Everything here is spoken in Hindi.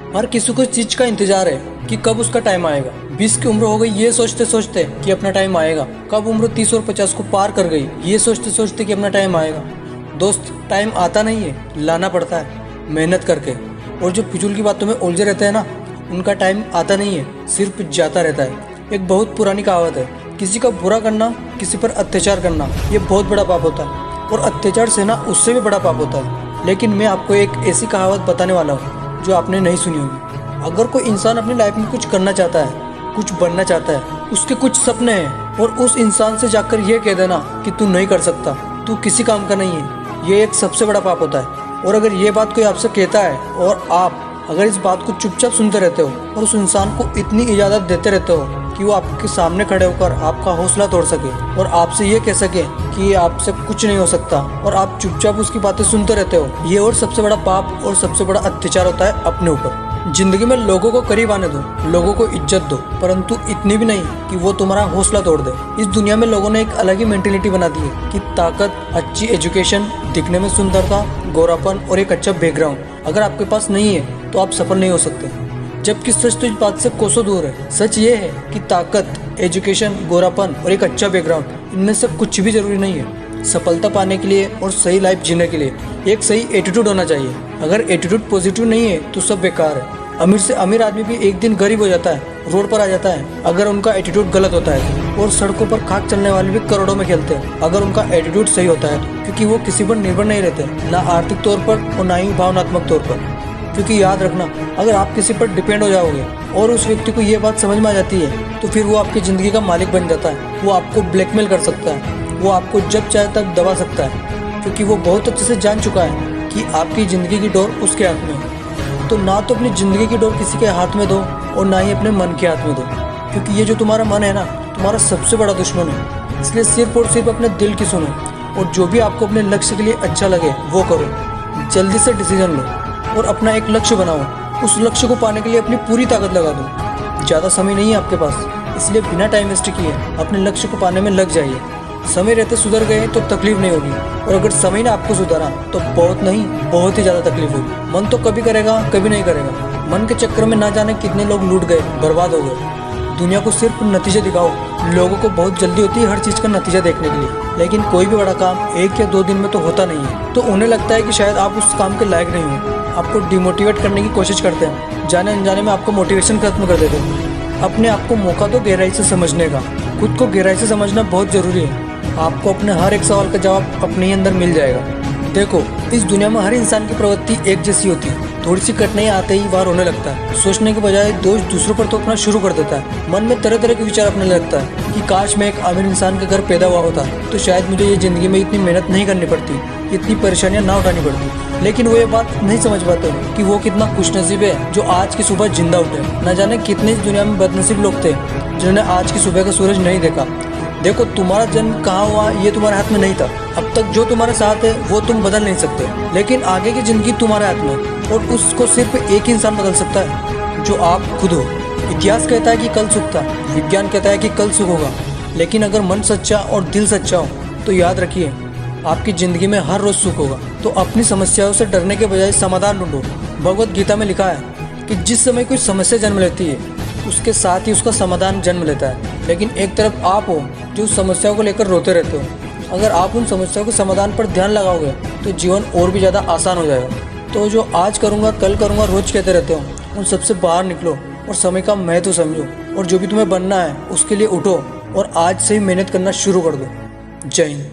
हर किसी को इस चीज का इंतजार है कि कब उसका टाइम आएगा। 20 की उम्र हो गई ये सोचते सोचते कि अपना टाइम आएगा, कब उम्र 30 और 50 को पार कर गई ये सोचते सोचते कि अपना टाइम आएगा। दोस्त, टाइम आता नहीं है, लाना पड़ता है मेहनत करके। और जो फिजूल की बातों में उलझे रहते हैं ना, उनका टाइम आता नहीं है, सिर्फ जाता रहता है। एक बहुत पुरानी कहावत है, किसी का बुरा करना, किसी पर अत्याचार करना, ये बहुत बड़ा पाप होता है, और अत्याचार सहना उससे भी बड़ा पाप होता है। लेकिन मैं आपको एक ऐसी कहावत बताने वाला हूँ जो आपने नहीं सुनी होगी। अगर कोई इंसान अपनी लाइफ में कुछ करना चाहता है, कुछ बनना चाहता है, उसके कुछ सपने हैं, और उस इंसान से जाकर ये कह देना कि तू नहीं कर सकता, तू किसी काम का नहीं है, ये एक सबसे बड़ा पाप होता है। और अगर ये बात कोई आपसे कहता है और आप अगर इस बात को चुपचाप सुनते रहते हो और उस इंसान को इतनी इजाज़त देते रहते हो कि वो आपके सामने खड़े होकर आपका हौसला तोड़ सके और आपसे ये कह सके कि आपसे कुछ नहीं हो सकता, और आप चुपचाप उसकी बातें सुनते रहते हो, ये और सबसे बड़ा पाप और सबसे बड़ा अत्याचार होता है अपने ऊपर। जिंदगी में लोगों को करीब आने दो, लोगों को इज्जत दो, परंतु इतनी भी नहीं कि वो तुम्हारा हौसला तोड़ दे। इस दुनिया में लोगों ने एक अलग ही मेंटेलिटी बना दी है कि ताकत, अच्छी एजुकेशन, दिखने में सुंदरता, गोरापन और एक अच्छा बैकग्राउंड अगर आपके पास नहीं है तो आप सफल नहीं हो सकते। जबकि सच तो इस बात से कोसों दूर है। सच ये है कि ताकत, एजुकेशन, गोरापन और एक अच्छा बैकग्राउंड, इनमें से कुछ भी जरूरी नहीं है। सफलता पाने के लिए और सही लाइफ जीने के लिए एक सही एटीट्यूड होना चाहिए। अगर एटीट्यूड पॉजिटिव नहीं है तो सब बेकार है। अमीर से अमीर आदमी भी एक दिन गरीब हो जाता है, रोड पर आ जाता है, अगर उनका एटीट्यूड गलत होता है। और सड़कों पर खाक चलने वाले भी करोड़ों में खेलते हैं अगर उनका एटीट्यूड सही होता है, क्योंकि वो किसी पर निर्भर नहीं रहते, ना आर्थिक तौर पर और ना ही भावनात्मक तौर पर। क्योंकि याद रखना, अगर आप किसी पर डिपेंड हो जाओगे और उस व्यक्ति को ये बात समझ में आ जाती है तो फिर वो आपकी ज़िंदगी का मालिक बन जाता है। वो आपको ब्लैकमेल कर सकता है, वो आपको जब चाहे तब दबा सकता है, क्योंकि वो बहुत अच्छे से जान चुका है कि आपकी ज़िंदगी की डोर उसके हाथ में है। तो ना तो अपनी ज़िंदगी की डोर किसी के हाथ में दो और ना ही अपने मन के हाथ में दो, क्योंकि ये जो तुम्हारा मन है ना, तुम्हारा सबसे बड़ा दुश्मन है। इसलिए सिर्फ और सिर्फ अपने दिल की सुनो, और जो भी आपको अपने लक्ष्य के लिए अच्छा लगे वो करो। जल्दी से डिसीजन लो और अपना एक लक्ष्य बनाओ। उस लक्ष्य को पाने के लिए अपनी पूरी ताकत लगा दो। ज़्यादा समय नहीं है आपके पास, इसलिए बिना टाइम वेस्ट किए अपने लक्ष्य को पाने में लग जाइए। समय रहते सुधर गए तो तकलीफ नहीं होगी, और अगर समय ने आपको सुधारा तो बहुत नहीं, बहुत ही ज़्यादा तकलीफ होगी। मन तो कभी करेगा, कभी नहीं करेगा। मन के चक्कर में ना जाने कितने लोग लूट गए, बर्बाद हो गए। दुनिया को सिर्फ नतीजे दिखाओ। लोगों को बहुत जल्दी होती है हर चीज़ का नतीजा देखने के लिए, लेकिन कोई भी बड़ा काम 1 या 2 दिन में तो होता नहीं है। तो उन्हें लगता है कि शायद आप उस काम के लायक नहीं हो, आपको डिमोटिवेट करने की कोशिश करते हैं, जाने अनजाने में आपको मोटिवेशन खत्म कर देते हैं। अपने आप को मौका दो गहराई से समझने का। खुद को गहराई से समझना बहुत ज़रूरी है। आपको अपने हर एक सवाल का जवाब अपने ही अंदर मिल जाएगा। देखो, इस दुनिया में हर इंसान की प्रवृत्ति एक जैसी होती है। थोड़ी सी कठिनाई आते ही वार होने लगता है। सोचने के बजाय दोष दूसरों पर थोपना शुरू कर देता है। मन में तरह तरह के विचार अपने लगता है कि काश मैं एक अमीर इंसान के घर पैदा हुआ होता तो शायद मुझे ये ज़िंदगी में इतनी मेहनत नहीं करनी पड़ती, इतनी परेशानियां ना उठानी पड़ती। लेकिन वो ये बात नहीं समझ पाते कि वो कितना खुशनसीब है जो आज की सुबह जिंदा उठे। न जाने कितने इस दुनिया में बदनसीब लोग थे जिन्होंने आज की सुबह का सूरज नहीं देखा। देखो, तुम्हारा जन्म कहाँ हुआ ये तुम्हारे हाथ में नहीं था। अब तक जो तुम्हारे साथ है वो तुम बदल नहीं सकते, लेकिन आगे की जिंदगी तुम्हारे हाथ में, और उसको सिर्फ एक ही इंसान बदल सकता है, जो आप खुद हो। इतिहास कहता है कि कल सुख था, विज्ञान कहता है कि कल सुख होगा, लेकिन अगर मन सच्चा और दिल सच्चा हो तो याद रखिए आपकी ज़िंदगी में हर रोज़ सुख होगा। तो अपनी समस्याओं से डरने के बजाय समाधान ढूंढो। भगवत गीता में लिखा है कि जिस समय कोई समस्या जन्म लेती है उसके साथ ही उसका समाधान जन्म लेता है। लेकिन एक तरफ आप हो जो उस समस्याओं को लेकर रोते रहते हो। अगर आप उन समस्याओं के समाधान पर ध्यान लगाओगे तो जीवन और भी ज़्यादा आसान हो जाएगा। तो जो आज करूँगा, कल करूँगा, रोज कहते रहते हो, उन सबसे बाहर निकलो और समय का महत्व समझो, और जो भी तुम्हें बनना है उसके लिए उठो और आज से ही मेहनत करना शुरू कर दो। जय हिंद।